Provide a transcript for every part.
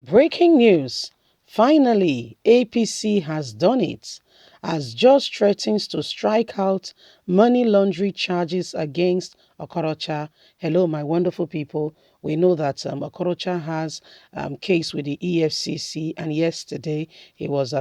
Breaking news. Finally, APC has done it. As judge threatens to strike out money laundering charges against Okorocha. Hello, my wonderful people. We know that Okorocha has case with the EFCC, and yesterday it was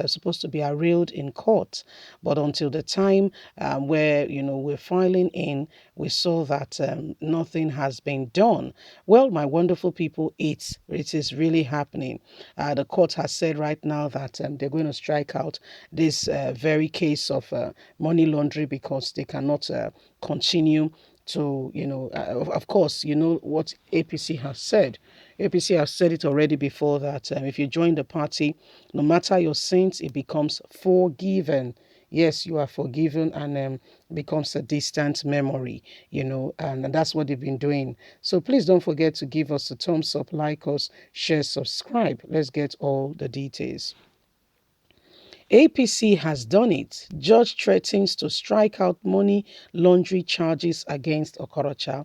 supposed to be arraigned in court, but until the time where we're filing in, we saw that nothing has been done. Well, my wonderful people, it is really happening. The court has said right now that they're going to strike out this very case of money laundering because they cannot continue to, of course, you know what APC has said. APC has said it already before that if you join the party, no matter your sins, it becomes forgiven. Yes, you are forgiven, and becomes a distant memory, and that's what they've been doing. So please don't forget to give us a thumbs up, like us, share, subscribe. Let's get all the details. APC has done it. Judge threatens to strike out money laundering charges against Okorocha.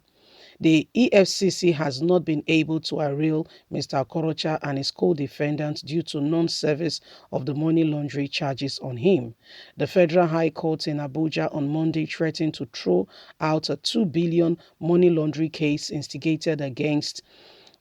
The EFCC has not been able to arraign Mr. Okorocha and his co-defendants due to non-service of the money laundering charges on him. The Federal High Court in Abuja on Monday threatened to throw out a 2 billion money laundering case instigated against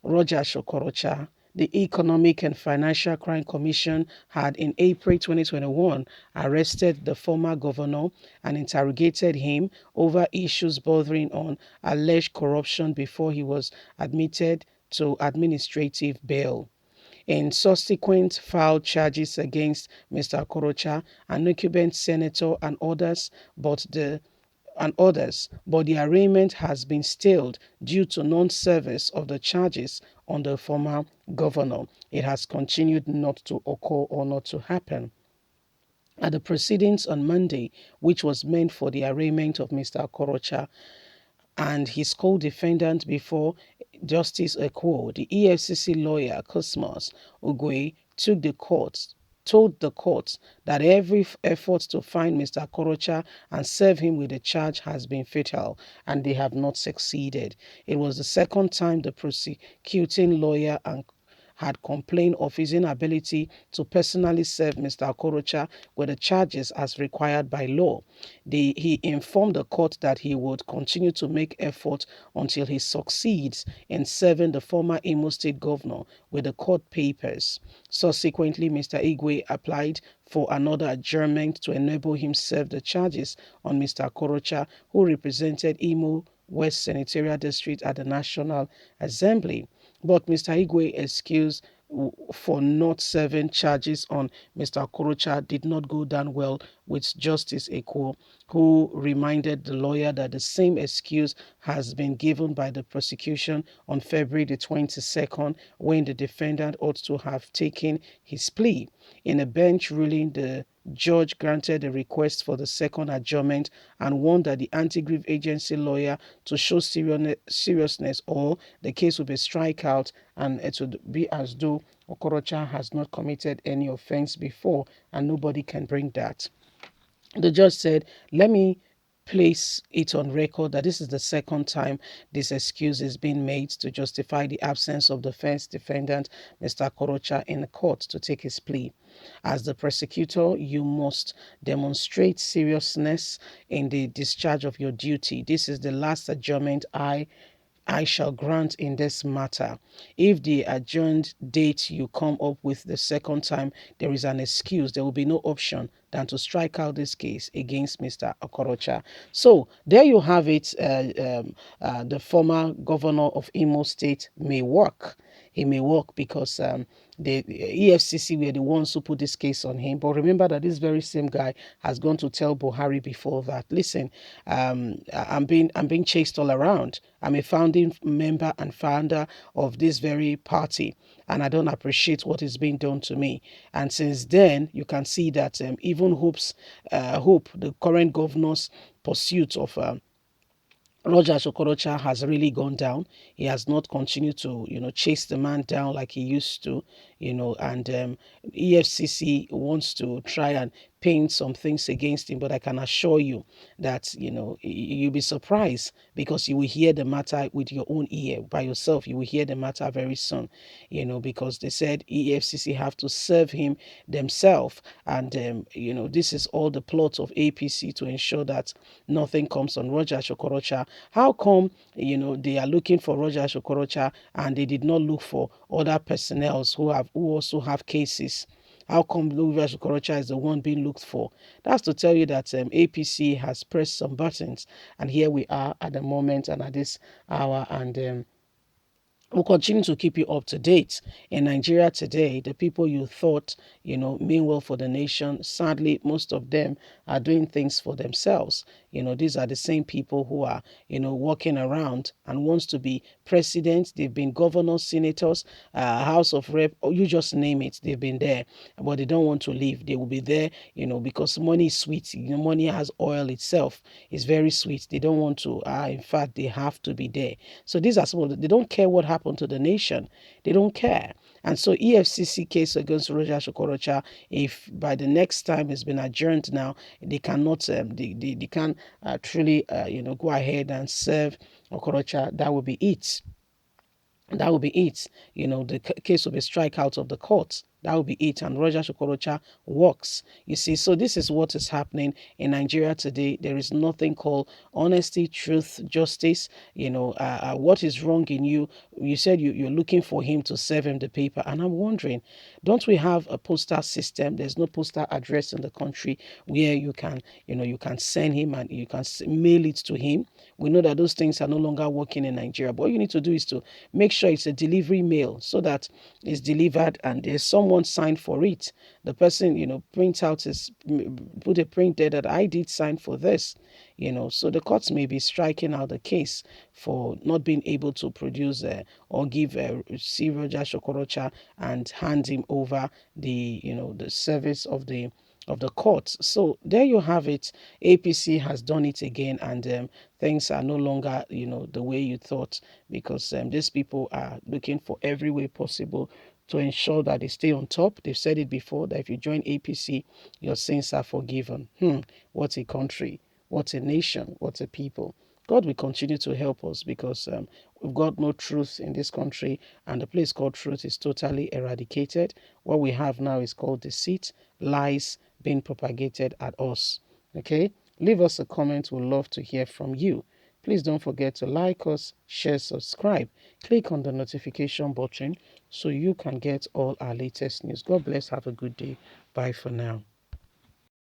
Roger Okorocha. The Economic and Financial Crime Commission had in April 2021 arrested the former governor and interrogated him over issues bordering on alleged corruption before he was admitted to administrative bail. In subsequent filed charges against Mr. Okorocha, an incumbent senator and others, but the arraignment has been stalled due to non-service of the charges on the former governor. It has continued not to occur or not to happen. At the proceedings on Monday, which was meant for the arraignment of Mr. Okorocha and his co-defendant before Justice Ekwo, the EFCC lawyer Cosmos Ugwe told the court that every effort to find Mr. Okorocha and serve him with a charge has been futile, and they have not succeeded. It was the second time the prosecuting lawyer had complained of his inability to personally serve Mr. Okorocha with the charges as required by law. He informed the court that he would continue to make effort until he succeeds in serving the former Imo State governor with the court papers. Subsequently, Mr. Igwe applied for another adjournment to enable him serve the charges on Mr. Okorocha, who represented Imo West Senatorial District at the National Assembly. But Mr. Igwe's excuse for not serving charges on Mr. Okorocha did not go down well with Justice Ekwo, who reminded the lawyer that the same excuse has been given by the prosecution on February the 22nd, when the defendant ought to have taken his plea. In a bench ruling, the judge granted a request for the second adjournment and warned that the anti-grief agency lawyer to show seriousness or the case will be strike out, and it would be as though Okorocha has not committed any offense before and nobody can bring that. The judge said, let me place it on record that this is the second time this excuse is being made to justify the absence of the first defendant, Mr. Okorocha, in the court to take his plea. As the prosecutor, you must demonstrate seriousness in the discharge of your duty. This is the last adjournment I shall grant in this matter. If the adjourned date you come up with the second time there is an excuse, there will be no option than to strike out this case against Mr. Okorocha. So there you have it. The former governor of Imo State may work. He may work because the EFCC were the ones who put this case on him. But remember that this very same guy has gone to tell Buhari before that, listen, I'm being chased all around. I'm a founding member and founder of this very party, and I don't appreciate what is being done to me. And since then, you can see that even Hope, the current governor's pursuit of Roger Okorocha has really gone down. He has not continued to, chase the man down like he used to. and EFCC wants to try and paint some things against him, but I can assure you that, you'll be surprised because you will hear the matter with your own ear by yourself. You will hear the matter very soon, because they said EFCC have to serve him themselves. And, this is all the plot of APC to ensure that nothing comes on Roger Okorocha. How come, they are looking for Roger Okorocha and they did not look for other personnel who also have cases? How come Roger Okorocha is the one being looked for? That's to tell you that APC has pressed some buttons, and here we are at the moment and at this hour, and we'll continue to keep you up to date. In Nigeria today, the people you thought, mean well for the nation, sadly, most of them are doing things for themselves. These are the same people who are, walking around and wants to be president. They've been governors, senators, House of Rep, or you just name it. They've been there, but they don't want to leave. They will be there, because money is sweet. Money has oil itself. It's very sweet. They don't want to. In fact, they have to be there. So these are some of they don't care what happens to the nation. They don't care. And so EFCC case against Roger Okorocha, if by the next time it's been adjourned now, they cannot, they can truly, go ahead and serve Okorocha, that will be it. That will be it. The case will be strike out of the courts. That will be it. And Roger Okorocha works. You see, so this is what is happening in Nigeria today. There is nothing called honesty, truth, justice. What is wrong in you? You said you're looking for him to serve him the paper. And I'm wondering, don't we have a postal system? There's no postal address in the country where you can, you can send him and you can mail it to him. We know that those things are no longer working in Nigeria. But all you need to do is to make sure it's a delivery mail so that it's delivered and there's someone signed for it. The person, print out put a print there that I did sign for this, so the courts may be striking out the case for not being able to produce or give C. Roger Okorocha and hand him over the service of the courts. So there you have it. APC has done it again, and things are no longer, the way you thought, because these people are looking for every way possible to ensure that they stay on top. They've said it before that if you join APC, your sins are forgiven. What a country, what a nation, what a people. God will continue to help us because we've got no truth in this country, and the place called truth is totally eradicated. What we have now is called deceit, lies being propagated at us. Okay? Leave us a comment. We'd love to hear from you. Please don't forget to like us, share, subscribe. Click on the notification button so you can get all our latest news. God bless. Have a good day. Bye for now.